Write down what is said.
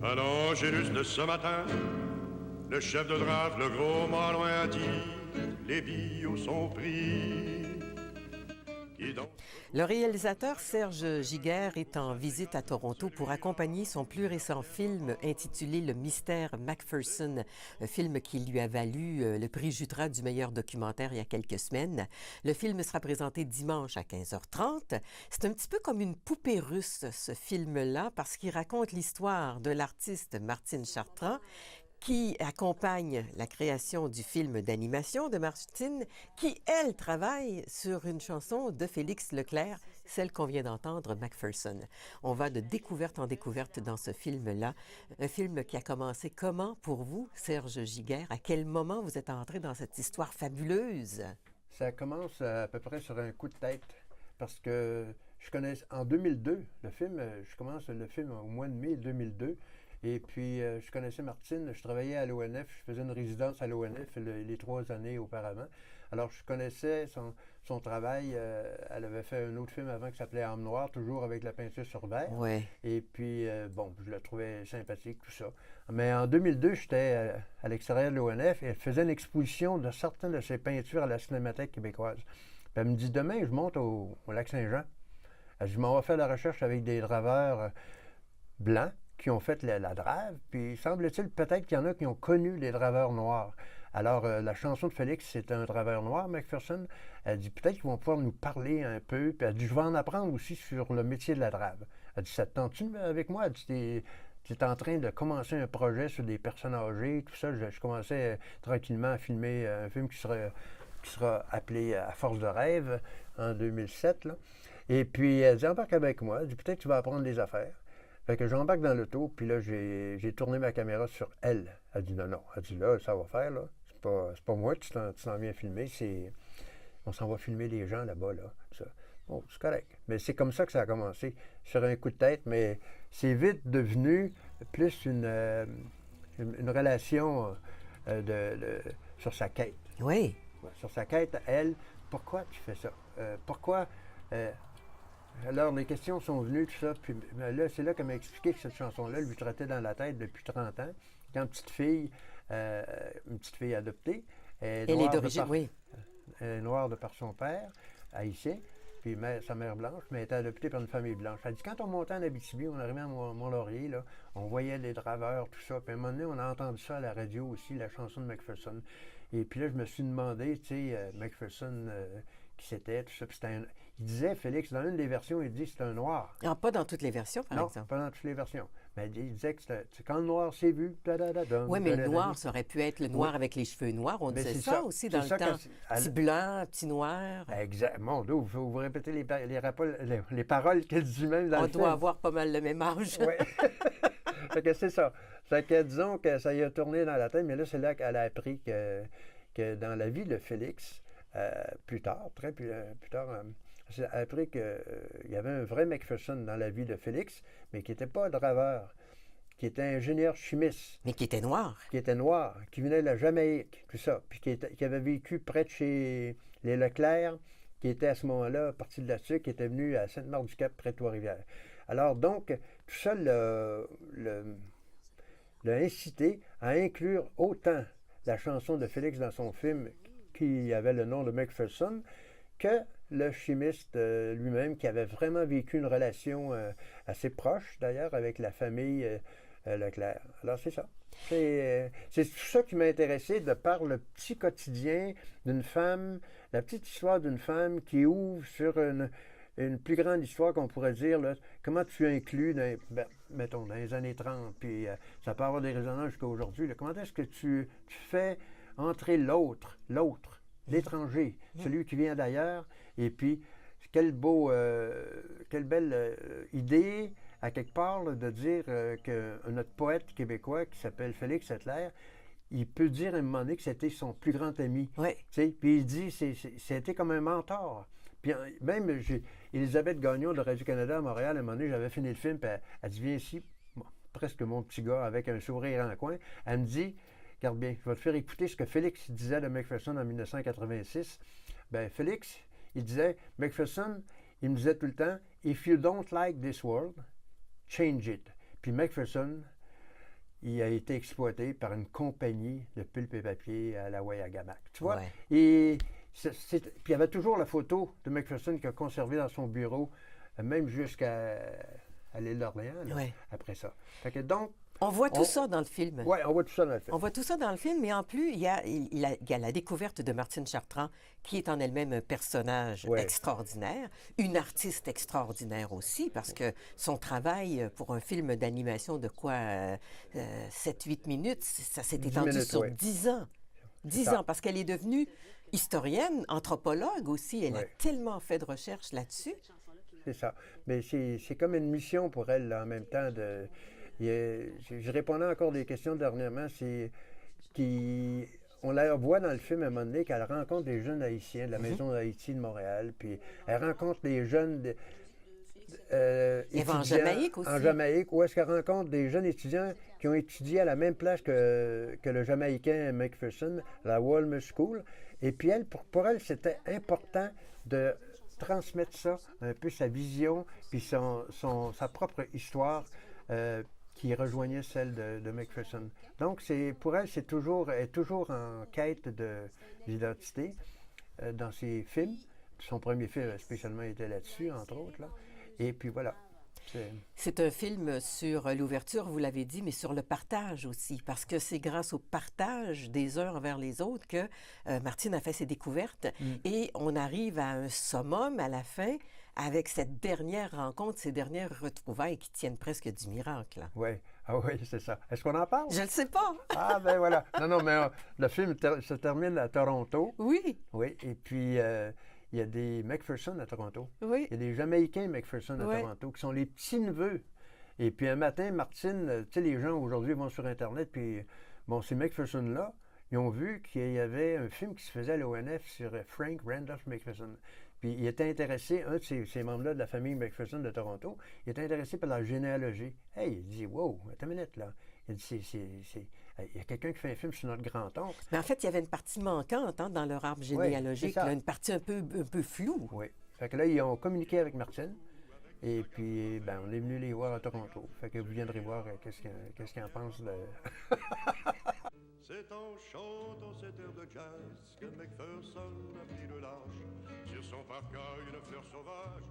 À l'Angélus de ce matin, le chef de draft, le gros Malouin a dit, les billots sont pris. Le réalisateur Serge Giguère est en visite à Toronto pour accompagner son plus récent film intitulé Le mystère Macpherson, un film qui lui a valu le prix Jutra du meilleur documentaire il y a quelques semaines. Le film sera présenté dimanche à 15h30. C'est un petit peu comme une poupée russe, ce film-là, parce qu'il raconte l'histoire de l'artiste Martine Chartrand, qui accompagne la création du film d'animation de Martine, qui, elle, travaille sur une chanson de Félix Leclerc, celle qu'on vient d'entendre, Macpherson. On va de découverte en découverte dans ce film-là. Un film qui a commencé comment pour vous, Serge Giguère? À quel moment vous êtes entré dans cette histoire fabuleuse? Ça commence à peu près sur un coup de tête, parce que je connais, en 2002, je commence le film au mois de mai 2002, et puis je connaissais Martine, je travaillais à l'ONF, je faisais une résidence à l'ONF les 3 années auparavant. Alors je connaissais son travail, elle avait fait un autre film avant qui s'appelait Âme noire, toujours avec la peinture sur verre. Ouais. Et puis, je la trouvais sympathique, tout ça. Mais en 2002, j'étais à l'extérieur de l'ONF et elle faisait une exposition de certaines de ses peintures à la Cinémathèque québécoise. Puis elle me dit, demain, je monte au Lac-Saint-Jean. Elle dit, je m'en vais faire la recherche avec des draveurs blancs qui ont fait la drave, puis semble-t-il peut-être qu'il y en a qui ont connu les draveurs noirs. Alors, la chanson de Félix, c'est un draveur noir, Macpherson. Elle dit, peut-être qu'ils vont pouvoir nous parler un peu, puis elle dit, je vais en apprendre aussi sur le métier de la drave. Elle dit, ça te tente-tu avec moi? Elle dit, tu es en train de commencer un projet sur des personnes âgées, tout ça. Je commençais tranquillement à filmer un film qui sera appelé À force de rêve, en 2007. Là. Et puis, elle dit, embarque avec moi. Elle dit, peut-être que tu vas apprendre des affaires. Fait que j'embarque dans l'auto, puis là, j'ai tourné ma caméra sur elle. Elle dit non. Elle dit là, ça va faire, là. C'est pas moi que tu t'en viens filmer, on s'en va filmer les gens là-bas, là. Ça. Bon, c'est correct. Mais c'est comme ça que ça a commencé, sur un coup de tête, mais c'est vite devenu plus une relation sur sa quête. Oui. Sur sa quête, elle, pourquoi tu fais ça? Pourquoi... Alors, les questions sont venues, tout ça, puis là, c'est là qu'elle m'a expliqué que cette chanson-là lui trottait dans la tête depuis 30 ans. Quand une petite fille adoptée, Elle est d'origine, oui. Elle est noire de par son père, haïtien, puis sa mère blanche, mais elle était adoptée par une famille blanche. Elle dit, quand on montait en Abitibi, on arrivait à Mont-Laurier, là, on voyait les draveurs, tout ça, puis à un moment donné, on a entendu ça à la radio aussi, la chanson de Macpherson. Et puis là, je me suis demandé, tu sais, Macpherson... qui c'était, tout ça. Il disait, Félix, dans une des versions, il dit que c'est un noir. Ah, pas dans toutes les versions, par exemple. Non, pas dans toutes les versions. Mais il disait que c'est quand le noir s'est vu. Oui, mais le noir, ça aurait pu être le noir avec les cheveux noirs. On disait ça aussi dans le temps. Petit blanc, petit noir. Exactement. Mon vous répétez les paroles qu'elle dit même dans le film. On doit avoir pas mal le même âge. Oui. Fait que c'est ça. Fait que disons que ça y a tourné dans la tête, mais là, c'est là qu'elle a appris que dans la vie de Félix, plus tard, plus tard, elle a appris qu'il y avait un vrai Macpherson dans la vie de Félix, mais qui n'était pas draveur, qui était ingénieur chimiste. Mais qui était noir. Qui était noir, qui venait de la Jamaïque, tout ça, puis qui avait vécu près de chez les Leclerc, qui était à ce moment-là parti de là-dessus, qui était venu à Sainte-Marthe-du-Cap, près de Trois-Rivières. Alors donc, tout ça l'a incité à inclure autant la chanson de Félix dans son film, qui avait le nom de Macpherson, que le chimiste lui-même, qui avait vraiment vécu une relation assez proche, d'ailleurs, avec la famille Leclerc. Alors, c'est ça. C'est tout ça qui m'a intéressé, de par le petit quotidien d'une femme, la petite histoire d'une femme qui ouvre sur une plus grande histoire qu'on pourrait dire, là, comment tu inclus, mettons, dans les années 30, puis ça peut avoir des résonances jusqu'à aujourd'hui, comment est-ce que tu fais entrer l'autre, l'étranger, celui qui vient d'ailleurs, et puis quelle belle idée, à quelque part, là, de dire que notre poète québécois qui s'appelle Félix Leclerc, il peut dire à un moment donné que c'était son plus grand ami. Oui. Puis il dit, c'était comme un mentor. Puis même, Elisabeth Gagnon de Radio-Canada à Montréal, à un moment donné, j'avais fini le film, puis elle dit, viens ici, presque mon petit gars, avec un sourire en coin. Elle me dit, regarde bien, je vais te faire écouter ce que Félix disait de Macpherson en 1986. Ben, Félix, il disait, Macpherson, il me disait tout le temps, If you don't like this world, change it. Puis Macpherson, il a été exploité par une compagnie de pulpe et papier à la Wayagamack. Tu vois? Ouais. Et puis il y avait toujours la photo de McPherson qu'il a conservée dans son bureau, même jusqu'à l'île d'Orléans, là, Ouais. après ça. Fait que donc, On voit tout On- ça dans le film. ouais, on voit tout ça dans le film. On voit tout ça dans le film, mais en plus, il y a la découverte de Martine Chartrand, qui est en elle-même un personnage Ouais. extraordinaire, une artiste extraordinaire aussi, parce que son travail pour un film d'animation de quoi, 7-8 minutes, ça s'est 10 étendu minutes, sur ouais. 10 ans. 10 ça. ans, parce qu'elle est devenue historienne, anthropologue aussi. Elle a Ouais. tellement fait de recherches là-dessus. C'est ça. Mais c'est comme une mission pour elle, là, en même temps. Je répondais encore des questions dernièrement. On la voit dans le film à un moment donné qu'elle rencontre des jeunes Haïtiens de la Maison d'Haïti de Montréal. Puis elle rencontre des jeunes Elle va en étudiants Jamaïque aussi. en Jamaïque, où est-ce qu'elle rencontre des jeunes étudiants qui ont étudié à la même place que le Jamaïcain McPherson, la Walmer School. Et puis elle, pour elle, c'était important de transmettre ça, un peu sa vision, puis sa propre histoire qui rejoignait celle de McPherson. Donc, pour elle, elle est toujours en quête d'identité dans ses films. Son premier film, spécialement, était là-dessus, entre autres. Là. Et puis voilà. C'est un film sur l'ouverture, vous l'avez dit, mais sur le partage aussi, parce que c'est grâce au partage des uns envers les autres que Martine a fait ses découvertes et on arrive à un summum à la fin avec cette dernière rencontre, ces dernières retrouvailles qui tiennent presque du miracle. Oui, ah oui, c'est ça. Est-ce qu'on en parle? Je ne le sais pas. Ah ben voilà. Non, mais le film se termine à Toronto. Oui, Oui, et puis il y a des McPherson à Toronto. oui. Il y a des Jamaïcains McPherson à Ouais. Toronto qui sont les petits-neveux. Et puis un matin, Martine, tu sais, les gens aujourd'hui vont sur Internet, puis bon, ces McPherson-là, ils ont vu qu'il y avait un film qui se faisait à l'ONF sur Frank Randolph McPherson. Puis il était intéressé, un de ces membres-là de la famille McPherson de Toronto, il était intéressé par la généalogie. Hey, il dit, wow, attends une minute là. Il dit, il y a quelqu'un qui fait un film sur notre grand-oncle. Mais en fait, il y avait une partie manquante dans leur arbre généalogique, c'est ça. là, une partie un peu floue. Oui. Fait que là, ils ont communiqué avec Martine. Et puis, ben, on est venu les voir à Toronto. Fait que vous viendrez voir qu'est-ce qu'ils en pensent de... C'est en chantant cet air de jazz que McPherson a pris le large. Sur son parka, une fleur sauvage.